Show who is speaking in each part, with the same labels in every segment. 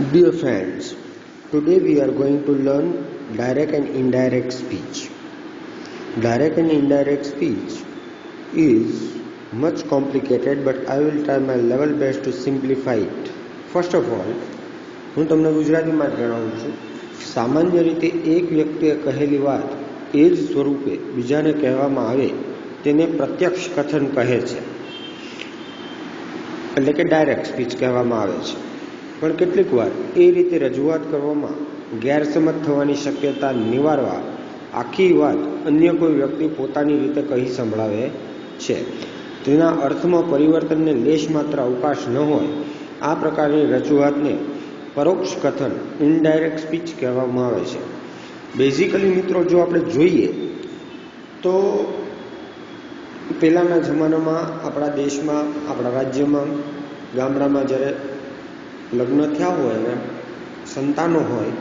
Speaker 1: Dear friends, today we are going to learn direct and indirect speech. Direct and indirect speech is much complicated, but I will try my level best to simplify it. First of all, હું તમને ગુજરાતીમાં જ જણાવું છું. સામાન્ય રીતે એક વ્યક્તિએ કહેલી વાત એ જ સ્વરૂપે બીજાને કહેવામાં આવે તેને પ્રત્યક્ષ કથન કહે છે, એટલે કે ડાયરેક્ટ સ્પીચ કહેવામાં આવે છે. પણ કેટલીક વાર એ રીતે રજૂઆત કરવામાં ગેરસમજ થવાની શક્યતા નિવારવા આખી વાત અન્ય કોઈ વ્યક્તિ પોતાની રીતે કહી સંભળાવે છે. તેના અર્થમાં પરિવર્તનને લેશ માત્ર અવકાશ ન હોય આ પ્રકારની રજૂઆતને પરોક્ષ કથન ઇનડાયરેક્ટ સ્પીચ કહેવામાં આવે છે. બેઝિકલી મિત્રો, જો આપણે જોઈએ તો પહેલાંના જમાનામાં આપણા દેશમાં, આપણા રાજ્યમાં, ગામડામાં જ્યારે લગ્ન થયા હોય અને સંતાનો હોય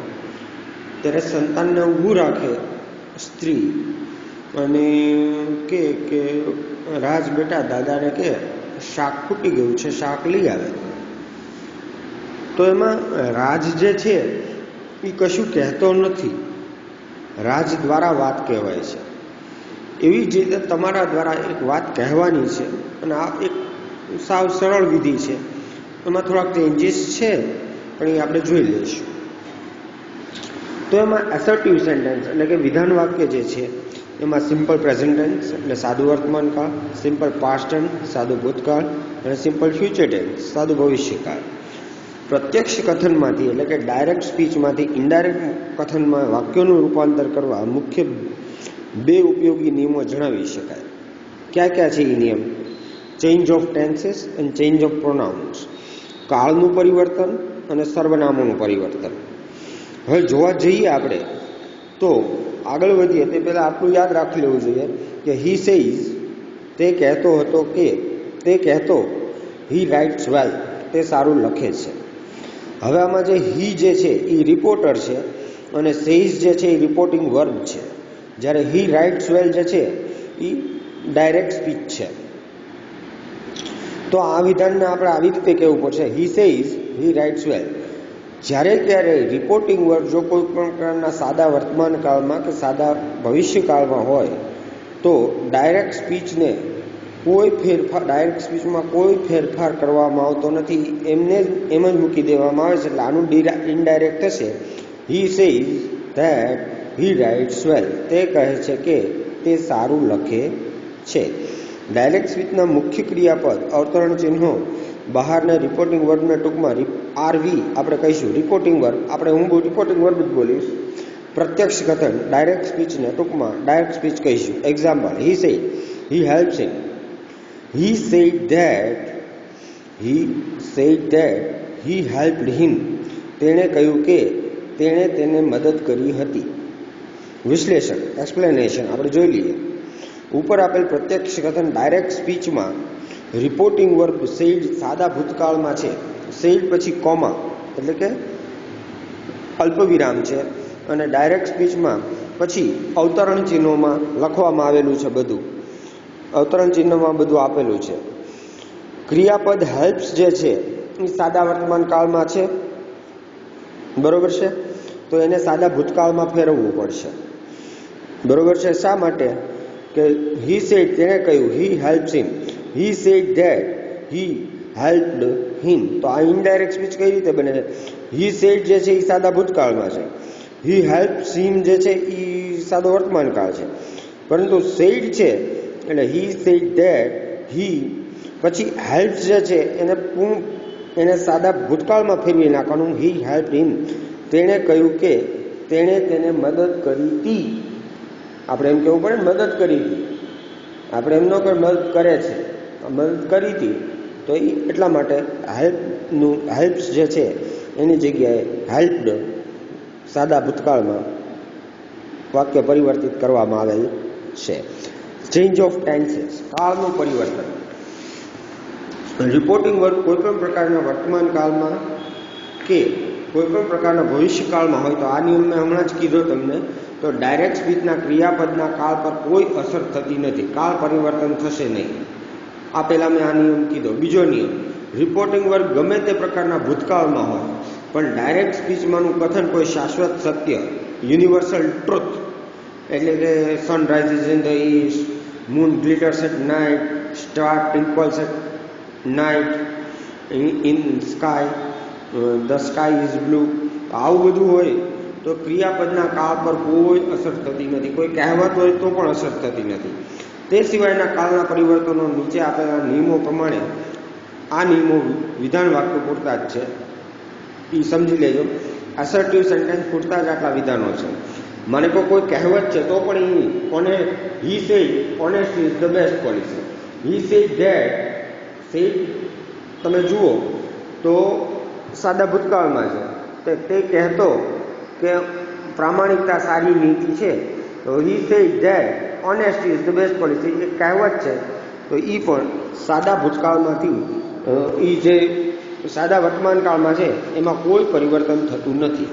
Speaker 1: ત્યારે સંતાનને ઊભું રાખે સ્ત્રી અને કે રાજ બેટા, દાદાને કે શાક ખૂટી ગયું છે, શાક લઈ આવે. તો એમાં રાજ જે છે એ કશું કહેતો નથી, રાજ દ્વારા વાત કહેવાય છે. એવી જ રીતે તમારા દ્વારા એક વાત કહેવાની છે અને આ એક સાવ સરળ વિધિ છે. એમાં થોડાક ચેન્જીસ છે પણ એ આપણે જોઈ લઈશું. તો એમાં એસર્ટિવ સેન્ટેન્સ એટલે કે વિધાન વાક્ય જે છે એમાં સિમ્પલ પ્રેઝન્ટ ટેન્સ એટલે સાદું વર્તમાનકાળ, સિમ્પલ પાસ્ટ ટેન્સ સાદું ભૂતકાળ અને સિમ્પલ ફ્યુચર ટેન્સ સાદું ભવિષ્યકાળ. પ્રત્યક્ષ કથનમાંથી એટલે કે ડાયરેક્ટ સ્પીચમાંથી ઇનડાયરેક્ટ કથનમાં વાક્યોનું રૂપાંતર કરવા મુખ્ય બે ઉપયોગી નિયમો જણાવી શકાય. ક્યાં ક્યાં છે એ નિયમ? Change of tenses and change of pronouns, કાળનું પરિવર્તન અને સર્વનામોનું પરિવર્તન. હવે જોવા જઈએ આપણે તો આગળ વધીએ તે પહેલાં આટલું યાદ રાખી લેવું જોઈએ કે હી સેઇઝ તે કહેતો હતો, કે તે કહેતો, હી રાઇટ્સ વેલ તે સારું લખે છે. હવે આમાં જે હી જે છે એ રિપોર્ટર છે અને સેઇઝ જે છે એ રિપોર્ટિંગ વર્બ છે, જ્યારે હી રાઇટ્સ વેલ જે છે એ ડાયરેક્ટ સ્પીચ છે. તો આ વિધાનને આપણે આવી રીતે કહેવું પડશે, હી સેઇઝ હી રાઇટ્સ વેલ. જ્યારે ક્યારે રિપોર્ટિંગ વર્બ જો કોઈ પણ પ્રકારના સાદા વર્તમાન કાળમાં કે સાદા ભવિષ્યકાળમાં હોય તો ડાયરેક્ટ સ્પીચને ડાયરેક્ટ સ્પીચમાં કોઈ ફેરફાર કરવામાં આવતો નથી, એમને એમ જ મૂકી દેવામાં આવે છે. એટલે આનું ઇનડાયરેક્ટ થશે હી સેઇઝ ધેટ હી રાઇટ્સ વેલ, તે કહે છે કે તે સારું લખે છે. ડાયરેક્ટ સ્પીચના મુખ્ય ક્રિયાપદ અવતરણ ચિહ્નો બહારના રિપોર્ટિંગ વર્બને ટૂંકમાં આરવી આપણે કહીશું. રિપોર્ટિંગ વર્બ આપણે હું રિપોર્ટિંગ વર્બ જ બોલીશ. પ્રત્યક્ષ કથન ડાયરેક્ટ સ્પીચને ટૂંકમાં ડાયરેક્ટ સ્પીચ કહીશું. Example, he said he helps him. He said that he helped him, તેણે કહ્યું કે તેણે તેને મદદ કરી હતી. વિશ્લેષણ એક્સપ્લેનેશન આપણે જોઈ લઈએ. ઉપર આપેલ પ્રત્યક્ષ કથન ડાયરેક્ટ સ્પીચમાં રિપોર્ટિંગ વર્બ સેડ સાદા ભૂતકાળમાં છે, સેડ પછી કોમા એટલે કે અલ્પવિરામ છે, અને ડાયરેક્ટ સ્પીચમાં પછી અવતરણ ચિહ્નોમાં લખવામાં આવેલું છે. બધું અવતરણ ચિહ્નમાં બધું આપેલું છે. ક્રિયાપદ હેલ્પ્સ જે છે એ સાદા વર્તમાન કાળમાં છે, બરોબર છે, તો એને સાદા ભૂતકાળમાં ફેરવવું પડશે, બરોબર છે. શા માટે? કે હી સેડ તેણે કહ્યું, he helps him, he said that he helped him. તો આ ઇનડાયરેક્ટ સ્પીચ કઈ રીતે બને છે? હી સેડ જે છે એ સાદા ભૂતકાળમાં છે, હી હેલ્પ્સ હિમ જે છે એ સાદો વર્તમાન કાળ છે, પરંતુ સેડ છે એટલે હી સેડ ધેટ હી પછી હેલ્પ્સ જે છે એને સાદા ભૂતકાળમાં ફેરવી નાખવાનું, હી હેલ્પ્ડ હિમ. તેણે કહ્યું કે તેણે તેને મદદ કરી હતી. આપણે એમ કહેવું પડે મદદ કરી હતી, આપણે એમ ન કહે મદદ કરે છે, મદદ કરી હતી. તો એ એટલા માટે હેલ્પ્સ જે છે એની જગ્યાએ હેલ્પ્ડ સાદા ભૂતકાળમાં વાક્ય પરિવર્તિત કરવામાં આવેલ છે. ચેન્જ ઓફ ટેન્સીસ કાળનું પરિવર્તન. રિપોર્ટિંગ વર્બ કોઈપણ પ્રકારના વર્તમાન કાળમાં કે કોઈપણ પ્રકારના ભવિષ્યકાળમાં હોય તો આ નિયમ મેં હમણાં જ કીધો તમને, તો ડાયરેક્ટ સ્પીચના ક્રિયાપદના કાળ પર કોઈ અસર થતી નથી, કાળ પરિવર્તન થશે નહીં. આ પહેલાં મેં આ નિયમ કીધો. બીજો નિયમ, રિપોર્ટિંગ વર્બ ગમે તે પ્રકારના ભૂતકાળમાં હોય પણ ડાયરેક્ટ સ્પીચમાંનું કથન કોઈ શાશ્વત સત્ય, યુનિવર્સલ ટ્રુથ, એટલે કે sun rises in the east, moon glitters at night, star twinkles at night, in sky, the sky is blue, આવું બધું હોય તો ક્રિયાપદના કાળ પર કોઈ અસર થતી નથી, કોઈ કહેવત હોય તો પણ અસર થતી નથી. તે સિવાયના કાળના પરિવર્તનો નીચે આપેલા નિયમો પ્રમાણે, આ નિયમો વિધાન વાક્ય પૂરતા જ છે, એ સમજી લેજો. અસર્ટિવ સેન્ટેન્સ પૂરતા જ આટલા વિધાનો છે. મને કોઈ કહેવત છે તો પણ એ he said honesty is the best policy, he said that, said તમે જુઓ તો સાદા ભૂતકાળમાં છે, તે કહેતો કે પ્રામાણિકતા સારી નીતિ છે, તો he said that honesty is the best policy એ કહેવત છે, તો એ પણ સાદા ભૂતકાળમાંથી એ જે સાદા વર્તમાન કાળમાં છે એમાં કોઈ પરિવર્તન થતું નથી.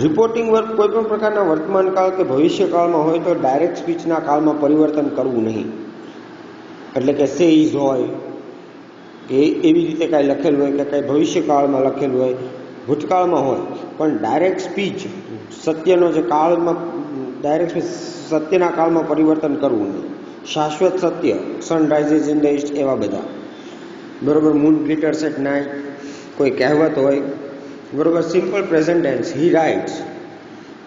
Speaker 1: રિપોર્ટિંગ વર્ક કોઈ પણ પ્રકારના વર્તમાન કાળ કે ભવિષ્યકાળમાં હોય તો ડાયરેક્ટ સ્પીચના કાળમાં પરિવર્તન કરવું નહીં. એટલે કે સે ઇઝ હોય કે એવી રીતે કાંઈ લખેલું હોય કે કાંઈ ભવિષ્યકાળમાં લખેલું હોય, ભૂતકાળમાં હોય, પણ ડાયરેક્ટ સ્પીચ સત્યનો જે કાળમાં ડાયરેક્ટ સત્યના કાળમાં પરિવર્તન કરવું નહીં. શાશ્વત સત્ય, સન રાઇઝિસ ઇન ધ ઈસ્ટ, એવા બધા બરોબર. મૂન ગ્લિટર્સ એટ નાઇટ, કોઈ કહેવત હોય બરોબર. સિમ્પલ પ્રેઝન્ટ ટેન્સ, હી રાઇટ્સ,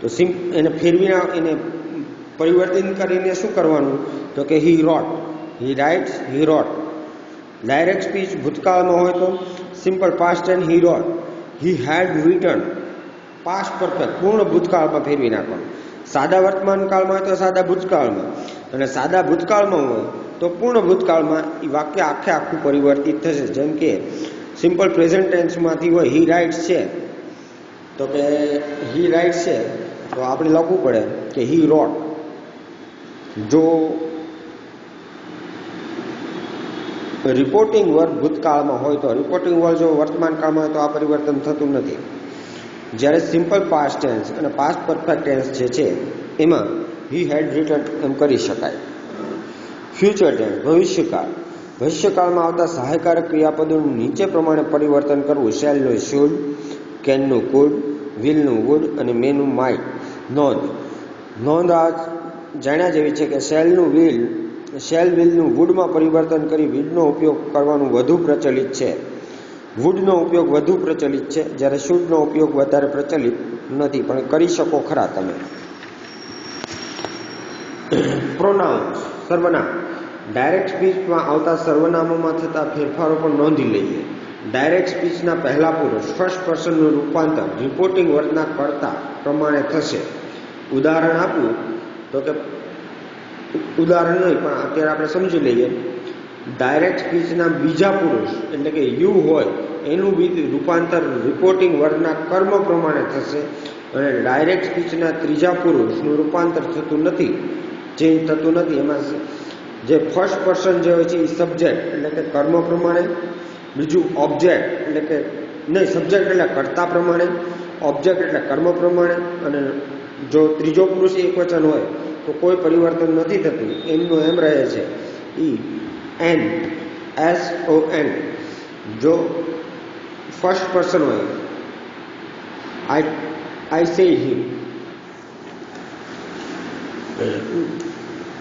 Speaker 1: તો એને ફેરવીને એને પરિવર્તન કરીને શું કરવાનું, તો કે હી રોટ, હી રાઇટ્સ, હી રોટ. ડાયરેક્ટ સ્પીચ ભૂતકાળમાં હોય તો સિમ્પલ પાસ્ટ ટેન્સ, હી રોટ, હી હેડ રિટન, પાસ્ટ પરફેક્ટ પૂર્ણ ભૂતકાળમાં ફેરવી નાખવાનું. સાદા વર્તમાન કાળમાં હોય તો સાદા ભૂતકાળમાં, અને સાદા ભૂતકાળમાં હોય તો પૂર્ણ ભૂતકાળમાં એ વાક્ય આખું પરિવર્તિત થશે. જેમ કે સિમ્પલ પ્રેઝન્ટ ટેન્સમાંથી હોય હી રાઇટ્સ છે, તો કે હી રાઇટ્સ છે તો આપણે લખવું પડે કે હી રોટ. જો રિપોર્ટિંગ વર્ક ભૂતકાળમાં હોય તો રિપોર્ટિંગ વર્ક જો વર્તમાન કાળમાં હોય તો આ પરિવર્તન થતું નથી. જ્યારે સિમ્પલ પાસ્ટ ટેન્સ અને પાસ્ટ પરફેક્ટ ટેન્સ જે છે એમાં હી હેડ રિટન એમ કરી શકાય. ફ્યુચર ટેન્સ ભવિષ્યકાળ, ભવિષ્યકાળમાં આવતા સહાયકારક ક્રિયાપદોનું નીચે પ્રમાણે પરિવર્તન કરવું. શેલનું શુડ, કેનનું કુડ, વિલનું વુડ અને મેનું માઇટ. નોંધ આ જાણ્યા જેવી છે કે શેલ વિલનું વુડમાં પરિવર્તન કરી વીડનો ઉપયોગ કરવાનું વધુ પ્રચલિત છે. વુડનો ઉપયોગ વધુ પ્રચલિત છે, જ્યારે શુડનો ઉપયોગ વધારે પ્રચલિત નથી, પણ કરી શકો ખરા તમે. પ્રોનાઉન્સ, સર્વનામ. ડાયરેક્ટ સ્પીચમાં આવતા સર્વનામોમાં થતા ફેરફારો પણ નોંધી લઈએ. ડાયરેક્ટ સ્પીચના પહેલા પુરુષ ફર્સ્ટ પર્સનનું રૂપાંતર રિપોર્ટિંગ વર્તના કર્તા પ્રમાણે થશે. ઉદાહરણ આપવું તો કે ઉદાહરણ નહીં પણ અત્યારે આપણે સમજી લઈએ. ડાયરેક્ટ સ્પીચના બીજા પુરુષ એટલે કે યુ હોય એનું રૂપાંતર રિપોર્ટિંગ વર્ગના કર્મ પ્રમાણે થશે, અને ડાયરેક્ટ સ્પીચના ત્રીજા પુરુષનું રૂપાંતર થતું નથી, ચેન્જ થતું નથી. એમાં જે ફર્સ્ટ પર્સન જે હોય છે એ સબ્જેક્ટ એટલે કે કર્મ પ્રમાણે, બીજું ઓબ્જેક્ટ એટલે કે નહીં, સબ્જેક્ટ એટલે કર્તા પ્રમાણે, ઓબ્જેક્ટ એટલે કર્મ પ્રમાણે, અને જો ત્રીજો પુરુષ એકવચન હોય તો કોઈ પરિવર્તન નથી થતું, એમનું એમ રહે છે. N, SON. જો ફર્સ્ટ પર્સન હોય I say him,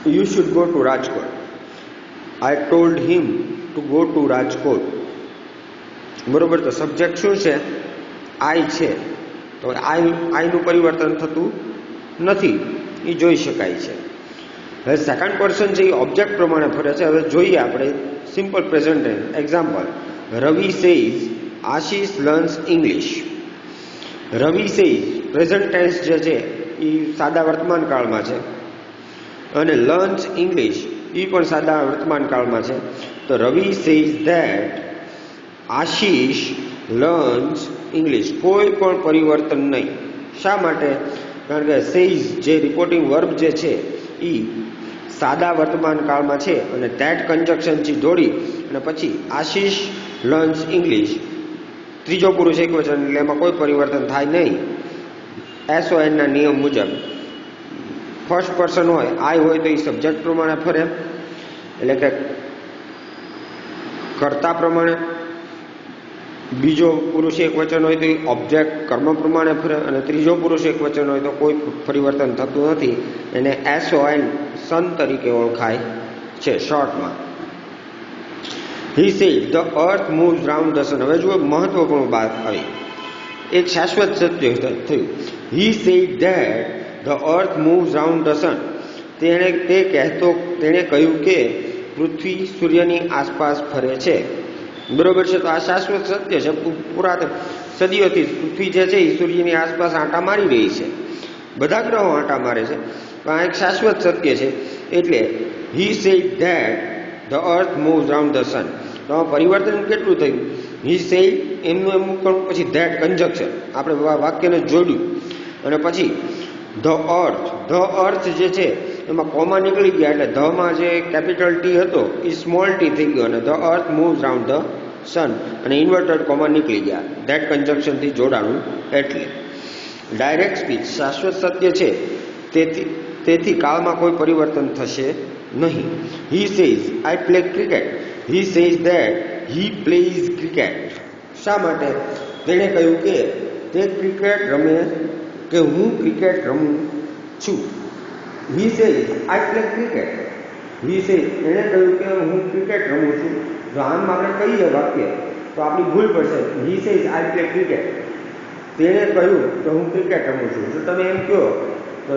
Speaker 1: you should go to Rajkot. I told him to go to Rajkot. બરોબર. તો સબ્જેક્ટ શું છે? આઈ છે, તો આઈનું પરિવર્તન થતું નથી, એ જોઈ શકાય છે. હવે સેકન્ડ પર્સન છે એ ઓબ્જેક્ટ પ્રમાણે ફરે છે. હવે જોઈએ આપણે સિમ્પલ પ્રેઝન્ટ ટેન્સ. એક્ઝામ્પલ, રવિ સેઝ આશીષ લર્ન્સ ઇંગ્લિશ. રવિ સેઝ પ્રેઝન્ટ ટેન્સ જે છે એ સાદા વર્તમાન કાળમાં છે, અને લર્ન્સ ઇંગ્લિશ એ પણ સાદા વર્તમાન કાળમાં છે. તો Ravi says that Ashish learns English. કોઈ પણ પરિવર્તન નહીં. શા માટે? કારણ કે સેઝ જે રિપોર્ટિંગ વર્બ જે છે એ સાદા વર્તમાન કાળમાં છે, અને ધેટ કન્જક્શનથી જોડી અને પછી આશીષ લર્ન્સ ઇંગ્લિશ, ત્રીજો પુરુષ એકવચન, એટલે એમાં કોઈ પરિવર્તન થાય નહીં. SON ના નિયમ મુજબ ફર્સ્ટ પર્સન હોય, આઈ હોય તો એ સબ્જેક્ટ પ્રમાણે ફરે, એટલે કે કર્તા પ્રમાણે, બીજો પુરુષ એક વચન હોય તો એ ઓબ્જેક્ટ કર્મ પ્રમાણે ફરે, અને ત્રીજો પુરુષ એક વચન હોય તો કોઈ પરિવર્તન થતું નથી. એને SON સન તરીકે ઓળખાય છે શોર્ટમાં. He said the earth moves round the sun. હવે જુઓ, મહત્વપૂર્ણ વાત આવી, એક શાશ્વત સત્ય થયું. He said that the earth moves round the sun. તેણે કહ્યું કે પૃથ્વી સૂર્યની આસપાસ ફરે છે. બરોબર છે. તો આ શાશ્વત સત્ય છે. પુરાતન સદીઓથી પૃથ્વી જે છે એ સૂર્યની આસપાસ આંટા મારી રહી છે. બધા ગ્રહો આંટા મારે છે, પણ આ એક શાશ્વત સત્ય છે. એટલે હી said that the earth moves round the સન. તો પરિવર્તન કેટલું થયું? હી સેડ એમનું એમ પણ પછી ધેટ કન્જક્શન આપણે વાક્યને જોડ્યું, અને પછી ધ અર્થ જે છે એમાં કોમા નીકળી ગયા, એટલે ધમાં જે કેપિટલ ટી હતો એ સ્મોલ ટી થઈ ગયો, અને the earth moves round the સન, અને ઇન્વર્ટેડ કોમા નીકળી ગયા ધેટ કન્જક્શનથી જોડાણું. એટલે ડાયરેક્ટ સ્પીચ શાશ્વત સત્ય છે, તેથી કાળમાં કોઈ પરિવર્તન થશે નહીં. He says I play cricket. He says that he plays cricket. શા માટે? તેણે કહ્યું કે તે ક્રિકેટ રમે, કે હું ક્રિકેટ રમું છું. He says I play cricket. He says એણે કહ્યું કે હું ક્રિકેટ રમું છું. જો આમ આપણે કહીએ વાક્ય તો આપણી ભૂલ પડશે. He says I play cricket. તેણે કહ્યું કે હું ક્રિકેટ રમું છું. જો તમે એમ કહો તો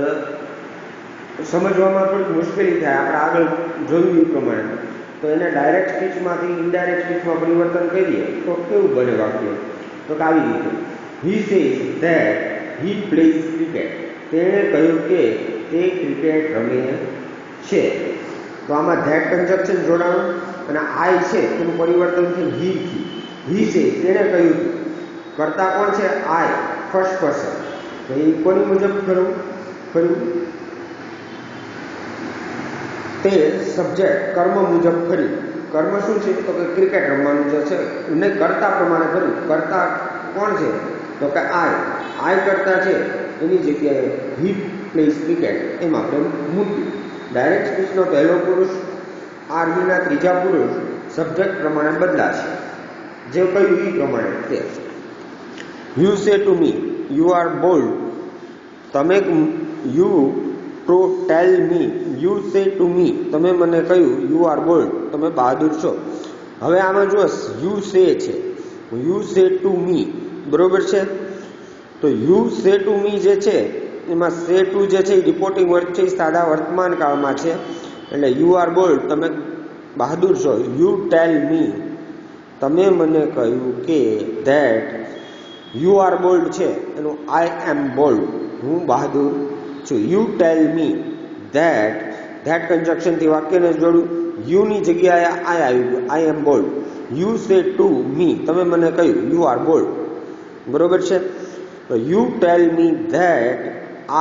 Speaker 1: સમજવામાં થોડીક મુશ્કેલી થાય. આપણે આગળ જોયું એ પ્રમાણે તો એને ડાયરેક્ટ સ્પીચમાંથી ઇનડાયરેક્ટ સ્પીચમાં પરિવર્તન કરીએ તો કેવું બને વાક્ય? તો આવી રીતે he says that he plays cricket. તેણે કહ્યું કે તે ક્રિકેટ રમે છે. તો આમાં ધેટ કન્જક્શન જોડાણું, અને આઈ છે એનું પરિવર્તન છે હી. હી સેઝ તેણે કહ્યું. કરતા કોણ છે? આઈ, ફર્સ્ટ પર્સન. તો એ કોની મુજબ કર્યું? તે સબ્જેક્ટ કર્મ મુજબ ફર્યું. કર્મ શું છે? તો કે ક્રિકેટ રમવાનું જે છે એને કરતા પ્રમાણે કર્યું. કરતા કોણ છે? તો કે આઈ કરતા છે, એની જગ્યાએ હી પ્લેઝ ક્રિકેટ એમ આપણે મૂક્યું. ડાયરેક્ટ સ્પીચનો પહેલો પુરુષ આર્મીના ત્રીજા પુરુષ સબ્જેક્ટ પ્રમાણે બદલાશે. જે કહ્યું એ પ્રમાણે તે you say to me you are bold. તમે you to tell me you say to me તમે મને કહ્યું યુ આર બોલ્ડ તમે બહાદુર છો. હવે આમાં જો યુ સે છે, યુ સે ટુ મી, બરોબર છે. તો યુ સે ટુ મી જે છે એમાં સે ટુ જે છે એ રિપોર્ટિંગ વર્ડ છે, એ સાદા વર્તમાન કાળમાં છે. એટલે યુ આર બોલ્ડ તમે બહાદુર છો. યુ ટેલ મી તમે મને કહ્યું કે ધેટ યુ આર બોલ્ડ છે એનું આઈ એમ બોલ્ડ હું બહાદુર છું. યુ ટેલ મી ધેટ કન્જક્શનથી વાક્યને જોડું. યુની જગ્યાએ આઈ આવી ગયું, I am bold. You say to me તમે મને કહ્યું યુ આર બોલ્ડ, બરોબર છે. તો you tell me that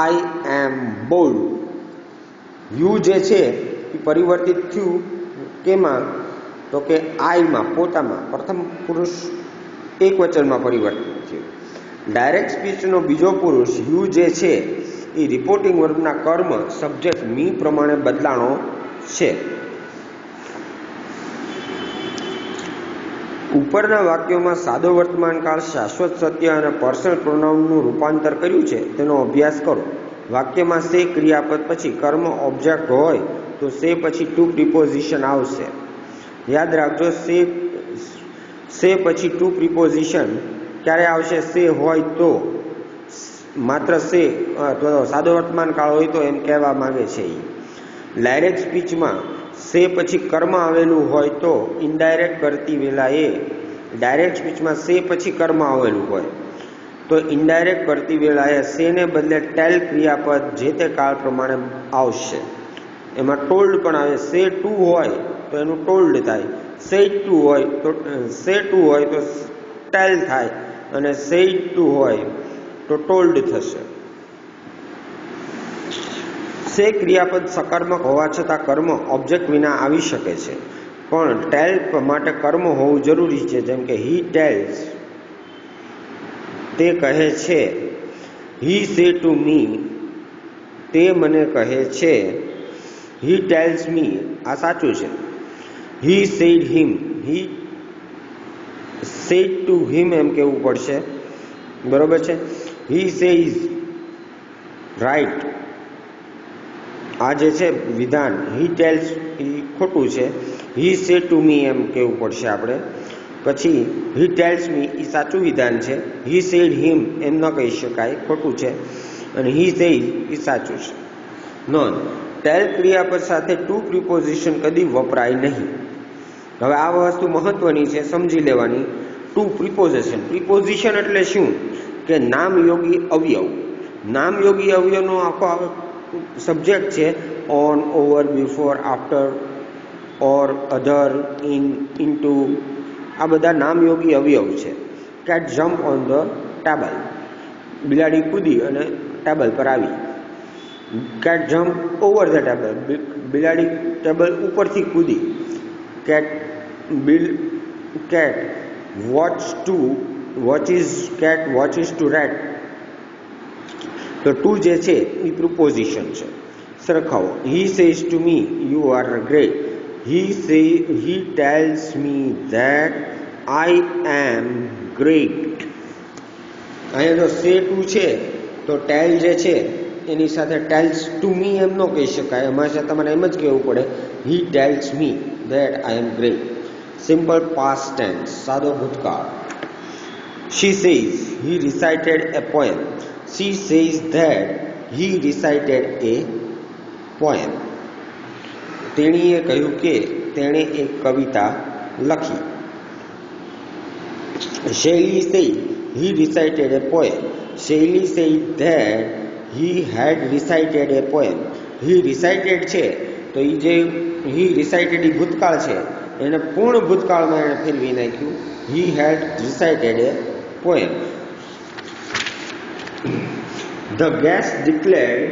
Speaker 1: I am bold. You જે છે એ પરિવર્તિત થયું કેમાં? તો કે આઈમાં, પોતામાં. પ્રથમ પુરુષ એક વચનમાં પરિવર્તિત થયું. ડાયરેક્ટ સ્પીચનો બીજો પુરુષ યુ જે છે એ રિપોર્ટિંગ વર્બના કર્મ સબ્જેક્ટ મી પ્રમાણે બદલાણો છે. ઉપરના વાક્યોમાં સાદો વર્તમાનકાળ, શાશ્વત સત્ય અને પર્સનલ પ્રોનાઉનનું રૂપાંતર કર્યું છે તેનો અભ્યાસ કરો. વાક્યમાં સે ક્રિયાપદ પછી કર્મ ઓબ્જેક્ટ હોય તો સે પછી ટુ પ્રિપોઝિશન આવશે. યાદ રાખજો, સે પછી ટુ પ્રિપોઝિશન ક્યારે આવશે? સે હોય તો, માત્ર સે સાદો વર્તમાન કાળ હોય તો એમ કહેવા માંગે છે. ડાયરેક્ટ સ્પીચમાં સે પછી કર્મ આવેલું હોય તો ઇનડાયરેક્ટ કરતી વેળાએ, ડાયરેક્ટ સ્પીચમાં સે પછી કર્મ આવેલું હોય તો ઇનડાયરેક્ટ કરતી વેળાએ સેને બદલે ટેલ ક્રિયાપદ જે તે કાળ પ્રમાણે આવશે. એમાં ટોલ્ડ પણ આવે. સે ટુ હોય તો એનું ટોલ્ડ થાય, સે ટુ હોય તો ટેલ થાય, અને સે ટુ હોય તો ટોલ્ડ થશે. સે ક્રિયાપદ સકારાત્મક હોવા છતાં કર્મ ઓબ્જેક્ટ વિના આવી શકે છે, પણ ટેલ માટે કર્મ હોવું જરૂરી છે. જેમ કે હી ટેલ્સ તે કહે છે, હી સે ટુ મી તે મને કહે છે, હી ટેલ્સ મી આ સાચું છે. He said him said to him એમ કહેવું પડશે, બરોબર છે. હી સેઝ, રાઈટ, આ જે છે વિધાન હી ટેલ્સ એ ખોટું છે. હી સેડ ટુ મી એમ કહેવું પડશે આપણે. પછી હી ટેલ્સ મી એ સાચું વિધાન છે. હી સેડ હિમ એમ ન કહી શકાય, ખોટું છે. અને હી સેઝ એ સાચું છે. નોંધ, ટેલ ક્રિયાપદ સાથે ટુ પ્રિપોઝિશન કદી વપરાય નહીં. હવે આ વસ્તુ મહત્વની છે, સમજી લેવાની. ટુ પ્રિપોઝિશન, પ્રિપોઝિશન એટલે શું કે નામયોગી અવયવ. નામયોગી અવયવનો આખો સબ્જેક્ટ છે on, over, before, after, or, other, in, into. આ બધા નામયોગી અવયવ છે. Cat jump on the table, બિલાડી કૂદી અને ટેબલ પર આવી. Cat jump over the table, બિલાડી ટેબલ ઉપરથી કૂદી. Cat watches to read. તો ટુ જે છે એ પ્રિપોઝિશન છે. સરખાવો. He says to me you are great. He tells me that I am great. અહીંયા જો સે ટુ છે તો ટેલ જે છે એની સાથે ટેલ્સ ટુ મી એમ ન કહી શકાય. હંમેશા તમારે એમ જ કહેવું પડે he tells me that I am great. Simple past tense, સાદો ભૂતકાળ. She says he recited a poem. She says that he recited a poem. તેણીએ કહ્યું કે તેણે એક કવિતા લખી. Shaili says he recited a poem. Shaili says that he had recited a poem. He recited છે તો એ જે હી રિસાઇટેડ એ ભૂતકાળ છે એને પૂર્ણ ભૂતકાળમાં એણે ફેરવી નાખ્યું. He had recited a poem. The guest declared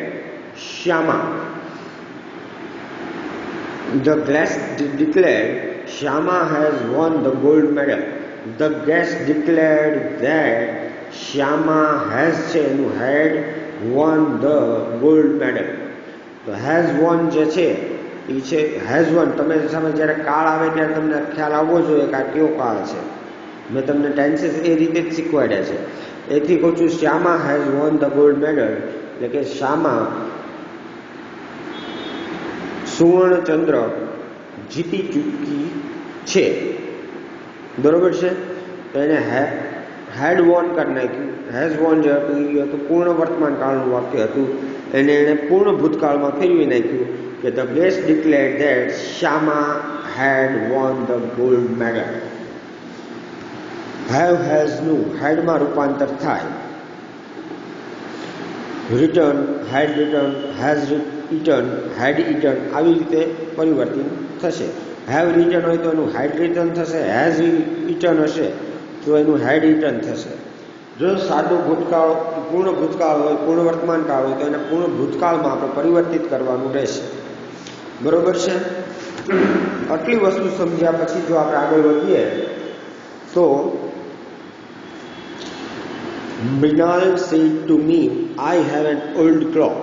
Speaker 1: Shyama. The guest declared Shyama has won the gold medal. The guest declared that Shyama has had won the gold medal. તો has won જે છે એ છે has won. તમે સામે જ્યારે કાળ આવે ત્યારે તમને ખ્યાલ આવવો જોઈએ કે આ કયો કાળ છે. મેં તમને ટેન્સીસ એ રીતે જ શીખવાડ્યા છે. એથી કહું છું Shyama has von the gold medal, એટલે કે શ્યામા સુવર્ણચંદ્ર જીતી ચૂકી છે. બરોબર છે. તો એને હેડ વોન કરી નાખ્યું. હેઝ વોન જે હતું એ હતું પૂર્ણ વર્તમાન કાળનું વાક્ય હતું. એણે પૂર્ણ ભૂતકાળમાં ફેરવી નાખ્યું કે the guest declared that Shyama had won the gold medal. હેઝનું હેડમાં રૂપાંતર થાય. Return, had return, has eaten, had eaten, આવી રીતે પરિવર્તન થશે. હેવ રિટર્ન હોય તો એનું હેડ રિટર્ન થશે. હેઝ ઇટન હશે તો એનું હેડ ઇટન થશે. જો સાદો ભૂતકાળ, પૂર્ણ ભૂતકાળ હોય, પૂર્ણ વર્તમાન કાળ હોય તો એને પૂર્ણ ભૂતકાળમાં આપણે પરિવર્તિત કરવાનું રહેશે. બરોબર છે. આટલી વસ્તુ સમજ્યા પછી જો આપણે આગળ વધીએ તો Mrinal said to me, I have an old clock.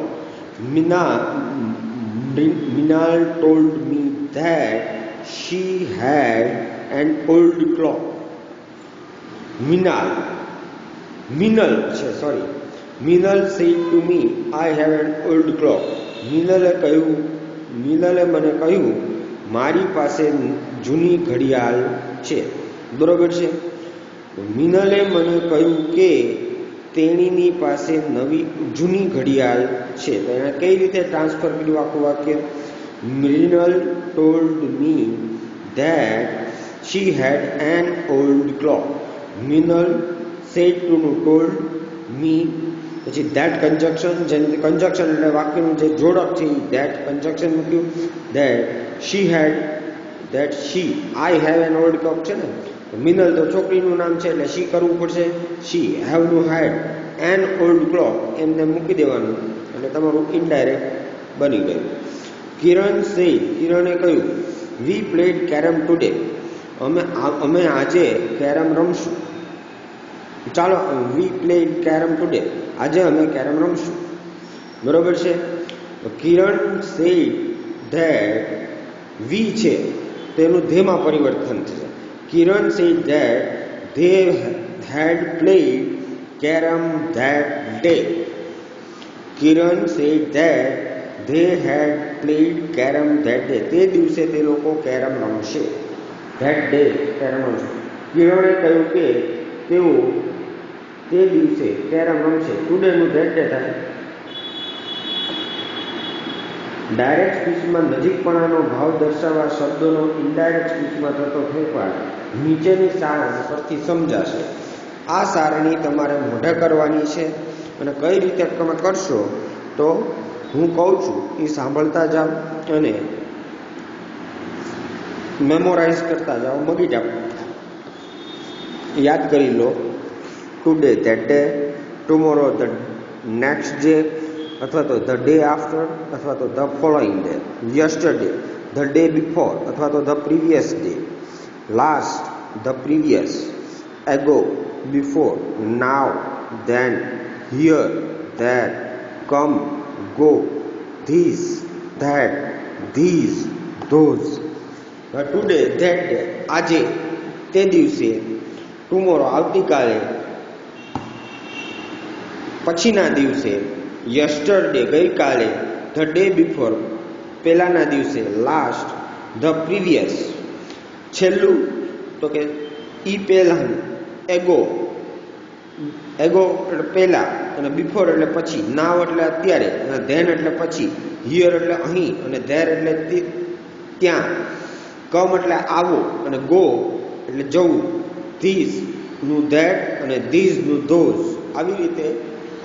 Speaker 1: Mrinal told me that she had an old clock. Minal said to me, I have an old clock. મિનલે મને કહ્યું મારી પાસે જૂની ઘડિયાળ છે. બરોબર છે. મિનલે મને કહ્યું કે તેણીની પાસે જૂની ઘડિયાળ છે. તો એને કઈ રીતે ટ્રાન્સફર કર્યું આખું વાક્ય? Minal told me that she had an old clock. Minal said to નું ટોલ્ડ મી, પછી ધેટ કન્જક્શન, જેને કન્જક્શન એટલે વાક્યનું જે જોડક છે એ ધેટ કન્જક્શન મૂક્યું. That she I have an old clock છે ને, મિનલ તો છોકરીનું નામ છે એટલે શી કરવું પડશે. શી હેવનું હેડ એન ઓલ્ડ ક્લોક એમને મૂકી દેવાનું એટલે તમારું ઇનડાયરેક્ટ બની ગયું. કિરણે કહ્યું વી પ્લેડ કેરમ ટુડે. અમે આજે કેરમ રમશું. ચાલો, વી પ્લેડ કેરમ ટુડે, આજે અમે કેરમ રમશું. બરોબર છે. કિરણ સેડ ધેટ વી છે તેનું ધેમાં પરિવર્તન થશે. Kiran said that they had played carom that day. Kiran said that they had played carom that day. તે દિવસે તે લોકો કેરમ રમશે. That day કેરમ રમશે. કિરણે કહ્યું કે તેઓ તે દિવસે કેરમ રમશે. ટુડેનું that day થાય. ડાયરેક્ટ સ્પીચમાં નજીકપણાનો ભાવ દર્શાવવા શબ્દોનો ઇનડાયરેક્ટ સ્પીચમાં થતો ફેરફાર નીચેની સારણી પરથી સમજાશે. આ સારણી તમારે મોઢે કરવાની છે અને કઈ રીતે તમે કરશો તો હું કહું છું એ સાંભળતા જાઓ અને મેમોરાઇઝ કરતા જાઓ, મગી જાઓ, યાદ કરી લો. Today that day, tomorrow the next day, અથવા તો ધ ડે આફ્ટર, અથવા તો the following day, yesterday the day before, અથવા તો the previous day, last the previous, ago before, now, then, here, that, come, go, this, that, these, those. Today that day આજે, તે દિવસે, tomorrow આવતીકાલે, પછીના દિવસે, યસ્ટરડે ગઈકાલે, ધ ડે બિફોર પહેલાના દિવસે, લાસ્ટ ધ પ્રીવિયસ છેલ્લું તો કે ઈ પહેલાનું, એગો એગો એટલે પહેલા અને બિફોર એટલે પછી, નાવ એટલે અત્યારે અને ધેન એટલે પછી, હિયર એટલે અહીં અને ધેર એટલે ત્યાં, કમ એટલે આવો અને ગો એટલે જવું, ધીસ નું ધેટ અને ધીઝ નું ધોઝ. આવી રીતે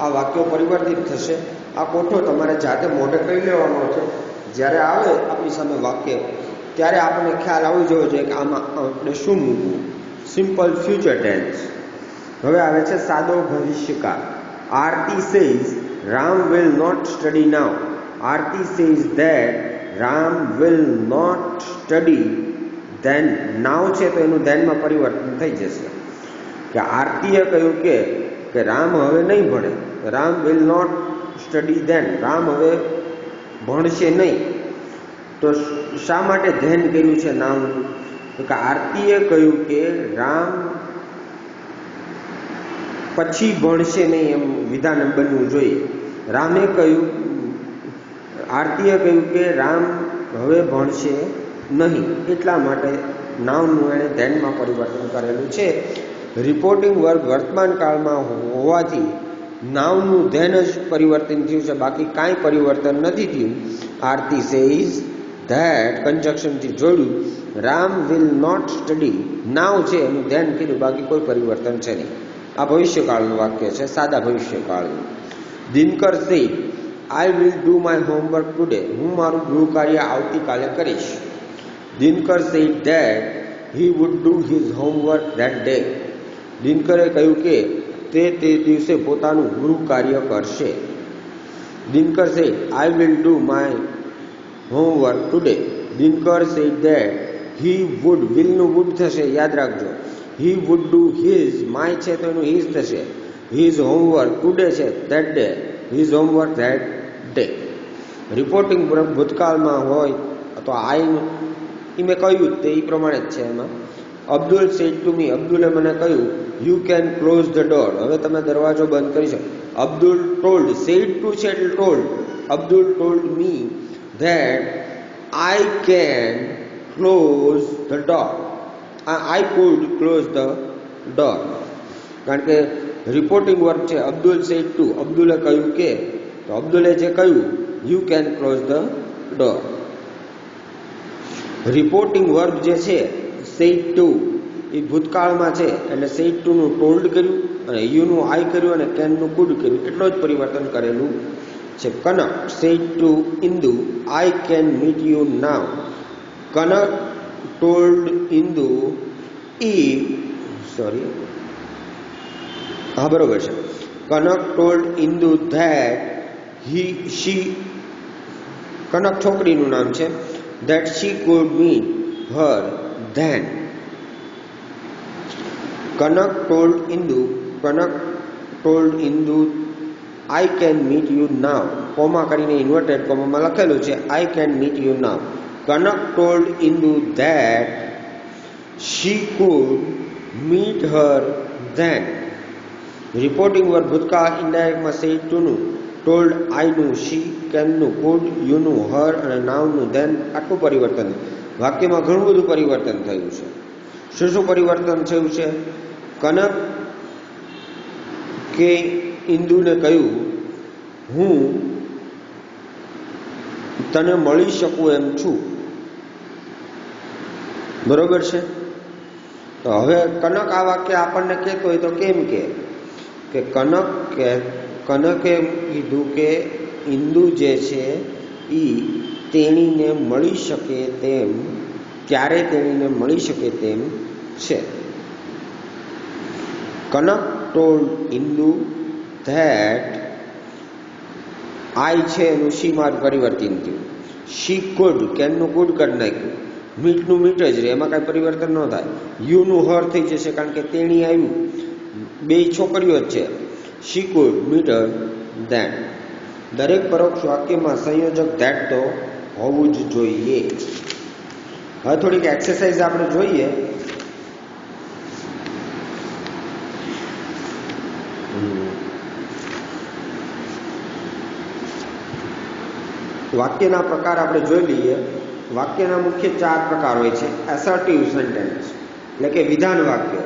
Speaker 1: આ વાક્યો પરિવર્તિત થશે. આ કોઠો તમારે જાતે મોઢે કહી લેવાનો છે. જ્યારે આવે આપણી સામે વાક્ય ત્યારે આપણને ખ્યાલ આવી જવો જોઈએ કે આમાં આપણે શું મૂકવું. Simple future tense. હવે આવે છે સાદો ભવિષ્યકાળ. Aarti says Ram will not study now. Aarti says that Ram will not study then. Now છે તો એનું ધેનમાં પરિવર્તન થઈ જશે કે આરતીએ કહ્યું કે રામ હવે નહીં ભણે. Ram will not study then. Ram હવે ભણશે નહીં. તો શા માટે ધેન કર્યું છે નામનું? તો કે આરતીએ કહ્યું કે રામ પછી ભણશે નહીં એમ વિધાન બનવું જોઈએ. રામે કહ્યું, આરતીએ કહ્યું કે રામ હવે ભણશે નહીં, એટલા માટે નામનું એણે ધેનમાં પરિવર્તન કરેલું છે. રિપોર્ટિંગ વર્ગ વર્તમાન કાળમાં હોવાથી નામનું ધેન જ પરિવર્તન થયું છે, બાકી કાંઈ પરિવર્તન નથી થયું. આરતી સેઝ ધેટ કન્જક્શનથી જોડ્યું. રામ વિલ નોટ સ્ટડી, નાવ છે એનું ધ્યાન કર્યું, બાકી કોઈ પરિવર્તન છે નહીં. આ ભવિષ્યકાળનું વાક્ય છે, સાદા ભવિષ્યકાળનું. Dinkar said I will do my homework today. હું મારું ગૃહ કાર્ય આવતીકાલે કરીશ. Dinkar said that he would do his homework that day. દિનકરે કહ્યું કે તે દિવસે પોતાનું ગૃહ કાર્ય કરશે. Dinkar said I will do my homework today. Dinkar said that he would, વિલનું વુડ થશે, યાદ રાખજો. He would do his, my છે તો એનું હિઝ થશે. હિઝ હોમવર્ક ટુડે છે that day, his homework that day. Reporting ભૂતકાળમાં હોય તો આઈ એ મેં કહ્યું તે એ પ્રમાણે જ છે. એમાં અબ્દુલ સેડ ટુ મી, અબ્દુલે મને કહ્યું you can close the door, હવે તમે દરવાજો બંધ કરી શકો. અબ્દુલ ટોલ્ડ, સેડ ટુ છે એટલે told. Abdul told me that I can close the door. I could close the door. કારણ કે રિપોર્ટિંગ વર્ક છે. અબ્દુલ સેડ ટુ, અબ્દુલે કહ્યું કે, તો અબ્દુલે જે કહ્યું you can close the door. Reporting verb જે છે સેડ ટુ એ ભૂતકાળમાં છે એટલે સેડ ટુનું ટોલ્ડ કર્યું અને યુનું આઈ કર્યું અને કેનનું કુડ કર્યું, એટલો જ પરિવર્તન કરેલું છે. Kanak said to Indu I can meet you now. Kanak told Indu હા બરોબર છે. Kanak told Indu that she, Kanak છોકરીનું નામ છે, that she could meet her then. Kanak told Indu I can meet you now. Comma કરીને ઇન્વર્ટેડ કોમામાં લખેલું છે I can meet you now. Kanak told Indu that she could meet meet her then. Reporting verb ભૂતકાળ ઇનડાયરેક્ટમાં said ટુનું, told આઈનું, she કેનનું, could યુનું, her અને નાવનું, ધેન આટલું પરિવર્તન. વાક્યમાં ઘણું બધું પરિવર્તન થયું છે. શું શું પરિવર્તન થયું છે? કનક કે ઇન્દુને કહ્યું, હું તને મળી શકું એમ છું. બરોબર છે? તો હવે કનક આ વાક્ય આપણને કહેતો હોય તો કેમ કે કનકે કીધું કે ઇન્દુ જે છે એ તેણીને મળી શકે તેમ, ત્યારે તેણીને મળી શકે તેમ છે. કનક ટોલ્ડ ઇન્દુ ધેટ, આઈ છે એનું શી માં પરિવર્તન થયું. શી કુડ, કેનનું કુડ કરી નાખ્યું. મીટનું મીટ જ રહે, એમાં કાંઈ પરિવર્તન ન થાય. યુનું હર થઈ જશે કારણ કે તેણી આવ્યું, બે છોકરીઓ જ છે. She could meet her then. દરેક પરોક્ષ વાક્યમાં સંયોજક ધેટ તો હોવું જ જોઈએ. હવે થોડીક એક્સરસાઇઝ આપણે જોઈએ. વાક્યના પ્રકાર આપણે જોઈ લઈએ. વાક્યના મુખ્ય 4 પ્રકાર હોય છે. એસર્ટિવ સેન્ટેન્સ એટલે કે વિધાન વાક્ય.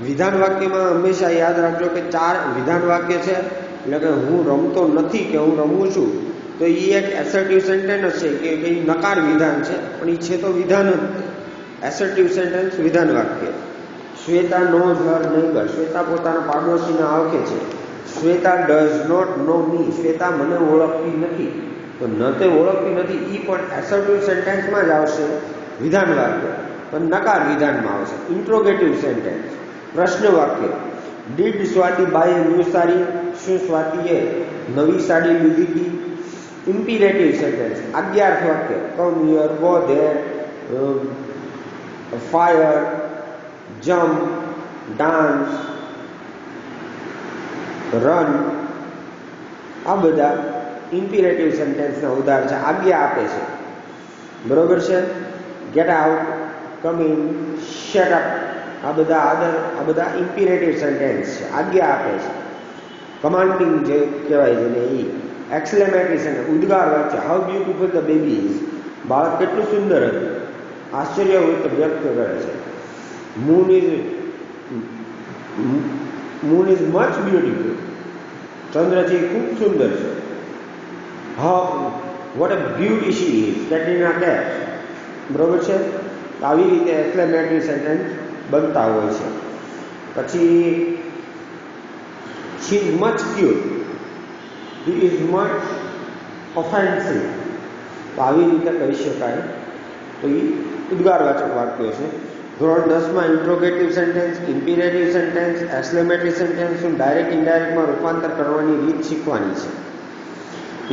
Speaker 1: વિધાન વાક્યમાં હંમેશા યાદ રાખજો કે 4 વિધાન વાક્ય છે. એટલે કે હું રમતો નથી કે હું રમું છું, તો એ એક એસર્ટિવ સેન્ટેન્સ છે કે એ નકાર વિધાન છે, પણ એ છે તો વિધાન જ. એસર્ટિવ સેન્ટેન્સ વિધાન વાક્ય. શ્વેતા નોઝ હર નેબર, શ્વેતા પોતાના પાડોશીને ઓળખે છે. શ્વેતા ડઝ નોટ નો મી, શ્વેતા મને ઓળખતી નથી. તો ન તે ઓળખતી નથી એ પણ એસર્ટિવ સેન્ટેન્સમાં જ આવશે, વિધાન વાક્ય, પણ નકાર વિધાનમાં આવશે. ઇન્ટ્રોગેટિવ સેન્ટેન્સ પ્રશ્ન વાક્ય. Did Swati buy new sari, શું સ્વાતિએ નવી સાડી લીધી હતી. ઇમ્પિરેટિવ સેન્ટેન્સ આજ્ઞાર્થ વાક્ય. Come here, go there, fire, jump, dance, run, આ બધા ઇમ્પિરેટિવ સેન્ટેન્સના ઉદાહરણ છે. આજ્ઞા આપે છે. બરોબર છે? Get out, come in, shut up, આ બધા ઇમ્પિરેટિવ સેન્ટેન્સ છે, આજ્ઞા આપે છે. કમાન્ડિંગ જે કહેવાય છે ને એ. એક્સક્લેમેટરી સેન્ટેન્સ ઉદ્ગાર વાક્ય. How beautiful the baby is, બાળક કેટલું સુંદર હતું. આશ્ચર્ય વ્યક્ત કરે છે. મૂન ઇઝ મચ બ્યુટીફુલ, ચંદ્ર છે ખૂબ સુંદર છે. What a beauty she is, Katrina Kaif. બરોબર છે? આવી રીતે એક્સક્લેમેટરી સેન્ટેન્સ બનતા હોય છે. પછી she is much cute, he is much offensive, તો આવી રીતે કહી શકાય. તો એ ઉદ્ગારવાચક વાક્યો છે. ધોરણ 10માં interrogative sentence, imperative sentence, exclamatory સેન્ટેન્સનું ડાયરેક્ટ ઇનડાયરેક્ટમાં રૂપાંતર કરવાની રીત શીખવાની છે.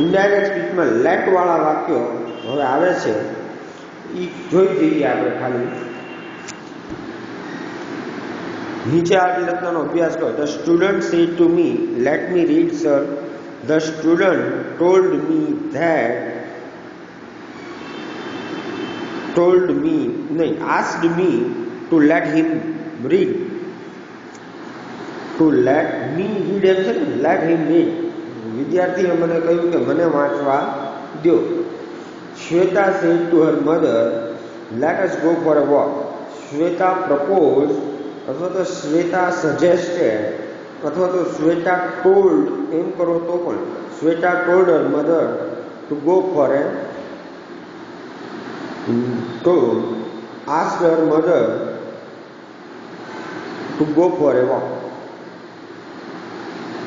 Speaker 1: ઇનડાયરેક્ટ સ્પીચમાં લેટવાળા વાક્યો હવે આવે છે, એ જોઈ જઈએ આપણે ખાલી. નીચે આપેલી રચનાનો અભ્યાસ કરો. The student said to me, let me read sir. The student told me asked me to let him read. To let me read એમ છે ને, લેટ હિમ રીડ. વિદ્યાર્થીએ મને કહ્યું કે મને વાંચવા દો. Shweta said to her mother, let us go for a walk. Shweta propose અથવા તો શ્વેતા સજેસ્ટેડ અથવા તો શ્વેતા ટોલ્ડ એમ કરો તો પણ. Shweta told her mother to go for A asked her mother to go for a walk,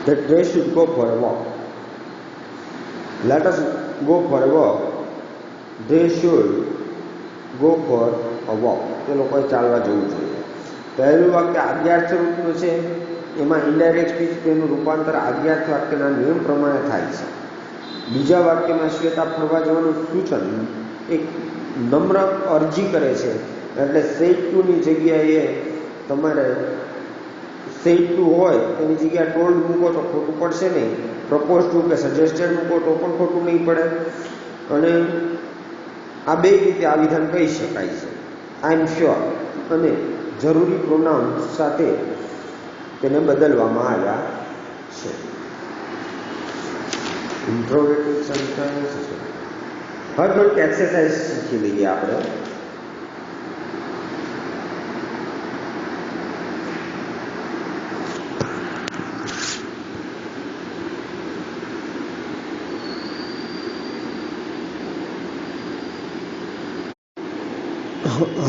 Speaker 1: that they should go for a walk. Let us go for a walk, they should go for a walk. તે લોકોએ ચાલવા જવું જોઈએ. પહેલું વાક્ય આજ્ઞાર્થ સ્વરૂપનું છે, એમાં ઇનડાયરેક્ટ સ્પીચ તેનું રૂપાંતર આજ્ઞાર્થ વાક્યના નિયમ પ્રમાણે થાય છે. બીજા વાક્યમાં શ્વેતા ફરવા જવાનું સૂચન એક નમ્ર અરજી કરે છે, એટલે સેડ ટુની જગ્યાએ તમારે સેડ ટુ હોય એની જગ્યાએ ટોલ્ડ મૂકો તો ખોટું પડશે નહીં. પ્રપોઝ ટુ કે સજેસ્ટેડ મૂકો તો પણ ખોટું નહીં પડે. અને આ બે રીતે આ વિધાન કહી શકાય છે. આઈ એમ શ્યોર અને જરૂરી પ્રોનાઉન્સ સાથે તેને બદલવામાં આવ્યા છે. Interrogative sentence. હવે થોડીક એક્સરસાઇઝ શીખી લઈએ આપણે.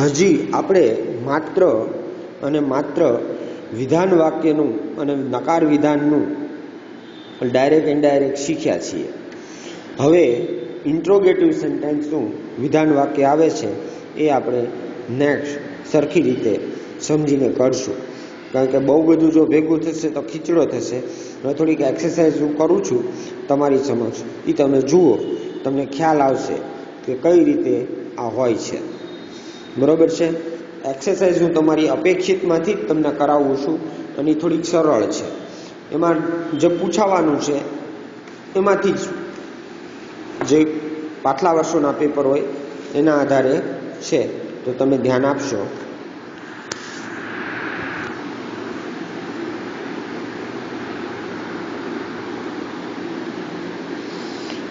Speaker 1: હજી આપણે માત્ર વિધાન વાક્યનું અને નકાર વિધાનનું ડાયરેક્ટ ઇનડાયરેક્ટ શીખ્યા છીએ. હવે ઇન્ટ્રોગેટિવ સેન્ટેન્સનું વિધાન વાક્ય આવે છે એ આપણે નેક્સ્ટ સરખી રીતે સમજીને કરશું, કારણ કે બહુ બધું જો ભેગું થશે તો ખીચડો થશે. હવે થોડીક એક્સરસાઇઝ હું કરું છું તમારી સમક્ષ, એ તમે જુઓ, તમને ખ્યાલ આવશે કે કઈ રીતે આ હોય છે. બરાબર છે? એક્સરસાઇઝ હું તમારી અપેક્ષિતમાંથી જ તમને કરાવું છું અને એ થોડીક સરળ છે. એમાં જે પૂછાવાનું છે એમાંથી જ જે પાછલા વર્ષોના પેપર હોય એના આધારે છે, તો તમે ધ્યાન આપશો.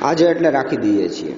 Speaker 1: આજે એટલે રાખી દઈએ છીએ.